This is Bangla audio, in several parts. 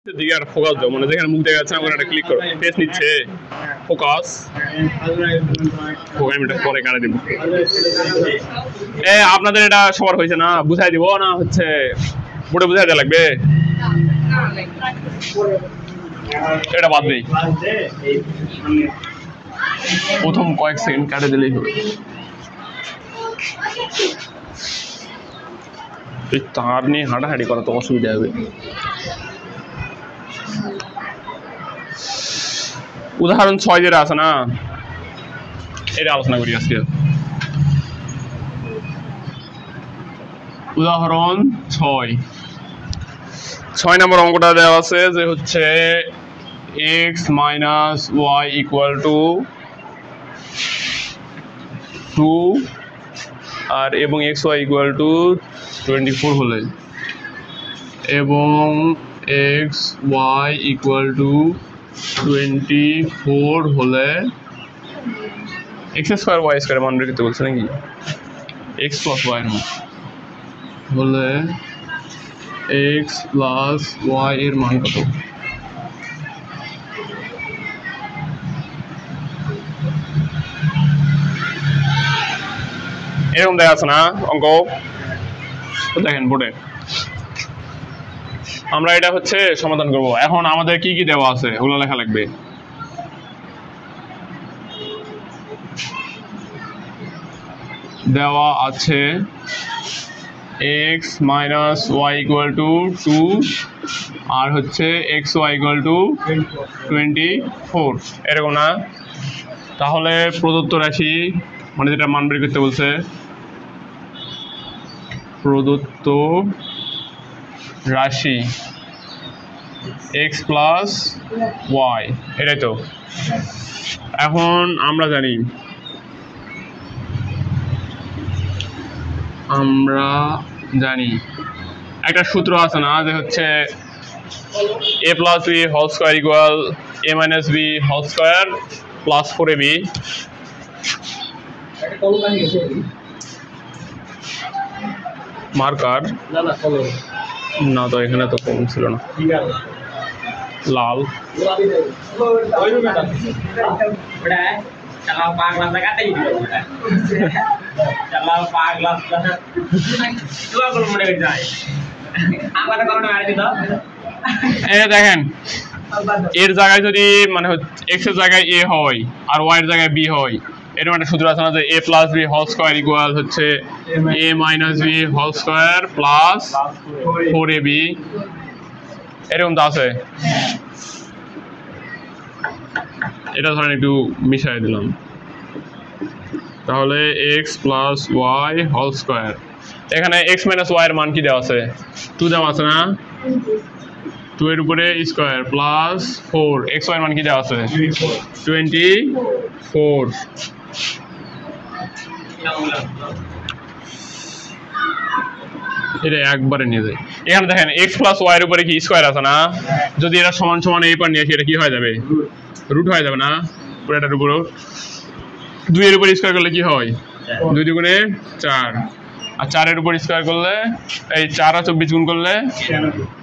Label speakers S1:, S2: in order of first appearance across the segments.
S1: দিকে আর ফোকাস দাও, মানে যেখানে মুখ দেখা যাচ্ছে না ওখানে একটা ক্লিক করো, টেস্ট নিচ্ছে ফোকাস। আমি এটা পরে কাটা দিব। আপনাদের এটা সবার হয়েছে না? বুঝাই দিব না হচ্ছে বোর্ডে বুঝাই দেওয়া লাগবে? এটা বাদ দেই, প্রথম কয়েক সেকেন্ড কাটে দিলেই হবে। এই তার নিয়ে হাঁটাহাঁটি করা তো অসুবিধা হবে। উদাহরণ 6 যেটা আছে না, এটা আলোচনা করি আজকে। উদাহরণ 6 নম্বর অঙ্কটা দেওয়া আছে যে হচ্ছে x minus Y equal to 2 আর এবং এক্স ওয়াই ইকুয়াল টু 24 হলে এবং এক্স ওয়াই ইকুয়াল টু 24 হলে এক্স স্কোয়ার ওয়াই স্কোয়ার মান বের করতে বলছে নাকি? এক্স প্লাস ওয়াই এর মান হলে এক্স প্লাস ওয়াই এর মান কত? এরকম দেখা আছে না অঙ্ক? দেখেন বোর্ডে আমরা এটা হচ্ছে সমাধান করব। এখন আমাদের কি কি দেওয়া আছে ওগুলো লেখা লাগবে। দেওয়া আছে x minus Y equal to 2 আর হচ্ছে এক্স ওয়াই ইকুয়াল টু 24 এরকম না? তাহলে প্রদত্ত রাশি মানে যেটা মান বের করতে বলছে, প্রদত্ত রাশি x প্লাস ওয়াই, এটাই তো। এখন আমরা জানি একটা সূত্র আছে না যে হচ্ছে a plus B whole square equal a minus B whole square plus 4ab। Marker না তো এখানে তো কম ছিল না, লাল। দেখেন এর জায়গায় যদি মানে এক্স এর জায়গায় এ হয় আর ওয়াই এর জায়গায় বি হয়, এরকম একটা সূত্র আছে না যে A plus B whole square equal হচ্ছে A minus B whole square plus 4ab, এরকম তো আছে। এটা ধরেন একটু মিশাই দিলাম, তাহলে X plus Y whole square, এখানে এক্স মাইনাস ওয়াই এর মান কি দেওয়া আছে? 2 দেওয়া আছে না? 2 এর উপরে স্কোয়ার প্লাস 4, এক্স ওয়াই এর মান কি দেওয়া আছে? 24। এটা একবারে নিয়ে যায়। এখানে দেখেন এক্স প্লাস ওয়াই এর উপরে কি স্কোয়ার আছে না? যদি এটা সমান সমান এই পার নিয়ে আসি এটা কি হয়ে যাবে? রুট হয়ে যাবে না? পুরোটার উপর 2 এর উপর স্কোয়ার করলে কি হয়? 2 দুগুণে 4, আর 4 এর উপর স্কোয়ার করলে এই 4 আর 24 গুণ করলে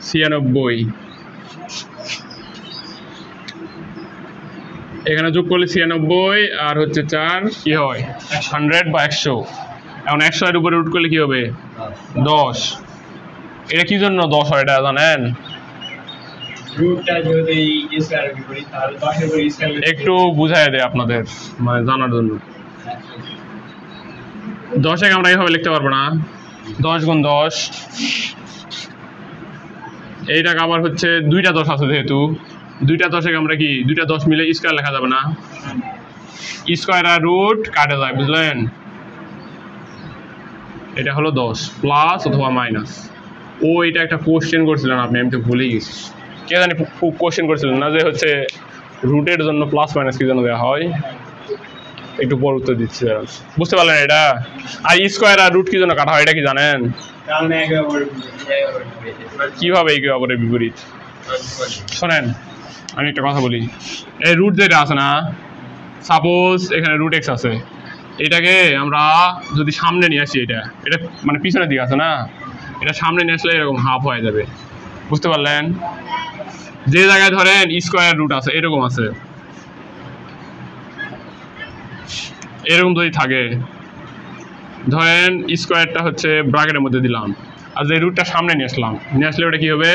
S1: 96। এখানে যোগ করলে 96 আর হচ্ছে 4 কি হয়? 100 বা 100। এখন 100 এর উপরে রুট করলে কি হবে? 10। এটা কি জন্য 10 হয় এটা জানেন? একটু বুঝাই দেয় আপনাদের মানে জানার জন্য। 10 আমরা এইভাবে লিখতে পারবো না, 10 গুণ 10। এইটাকে আবার হচ্ছে 2টা 10 আছে, যেহেতু 2টা 10 আমরা কি 2টা 10 মিলে স্কোয়ার লেখা যাবে না? স্কোয়ার আর রুট কাটে যায়, বুঝলেন? এটা হলো 10 প্লাস অথবা মাইনাস। ও এটা একটা কোশ্চেন করছিলেন আপনি, আমি তো ভুলে গেছি। কে জানি কোশ্চেন করছিলেন না যে হচ্ছে রুটের জন্য প্লাস মাইনাস কি জন্য দেওয়া হয়? একটু পর উত্তর দিচ্ছি, বুঝতে পারলেন এটা? আর স্কোয়ার আর রুট কি জন্য কাটা হয় এটা কি জানেন? কিভাবে একে অপরের বিপরীত? শোনেন আমি একটা কথা বলি, এই রুট যেটা আছে না, সাপোজ এখানে রুট এক্স আছে, এটাকে আমরা যদি সামনে নিয়ে আসি, এটা মানে পিছনের দিকে আছে না, এটা সামনে নিয়ে আসলে এরকম হাফ হয়ে যাবে, বুঝতে পারলেন? যে জায়গায় ধরেন স্কোয়ার রুট আছে এরকম আছে, এরকম যদি থাকে, ধরেন স্কোয়ারটা হচ্ছে ব্র্যাকেটের মধ্যে দিলাম, আর যে রুটটা সামনে নিয়ে আসলে ওটা কি হবে,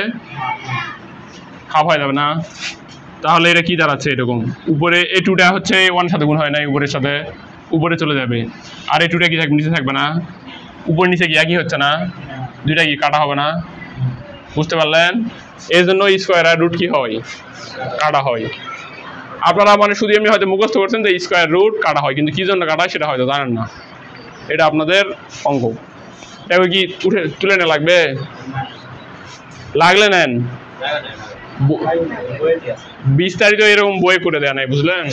S1: হাফ হয়ে যাবে না? তাহলে এটা কি দাঁড়াচ্ছে এরকম, উপরে এই টুটা হচ্ছে ওয়ানের সাথে গুণ হয় না, উপরের সাথে উপরে চলে যাবে, আর এই টুটা কি থাকবে, নিচে থাকবে না? উপর নিচে কি একই হচ্ছে না? দুইটা কি কাটা হবে না? বুঝতে পারলেন? এই জন্য স্কোয়ার আর রুট কি হয়, কাটা হয়। আপনারা মানে শুধু এমনি হয়তো মুখস্থ করছেন যে স্কোয়ার রুট কাটা হয়, কিন্তু কি জন্য কাটা হয় সেটা হয়তো জানেন না। এটা আপনাদের অঙ্ক, এটা কি তুলে না লাগবে? লাগলে নেন, বিস্তারিত এরকম বই করে দেয়া নাই, বুঝলেন?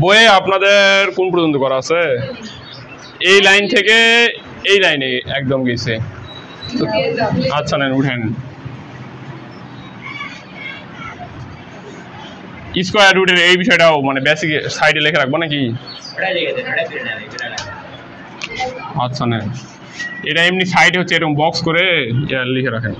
S1: বইয়ে আপনাদের কোন পর্যন্ত করা আছে, এই লাইন থেকে এই লাইনে একদম গেছে। আচ্ছা নেন, উঠেন। স্কোয়ার রুটের এই বিষয়টাও মানে বেসিক সাইডে লিখে রাখবো নাকি? আচ্ছা নেন, এটা এমনি সাইডে হচ্ছে এরকম বক্স করে লিখে রাখেন।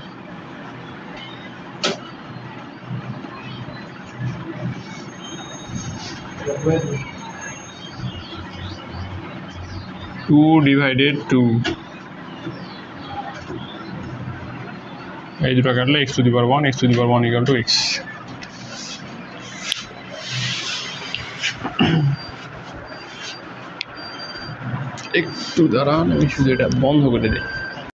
S1: টু ডিভাইডেড টু, এই দুটো কাটলে x to the power 1, x to the power 1 equal to x। একটু দাঁড়ান, আমি শুধু এটা বন্ধ করে দিই।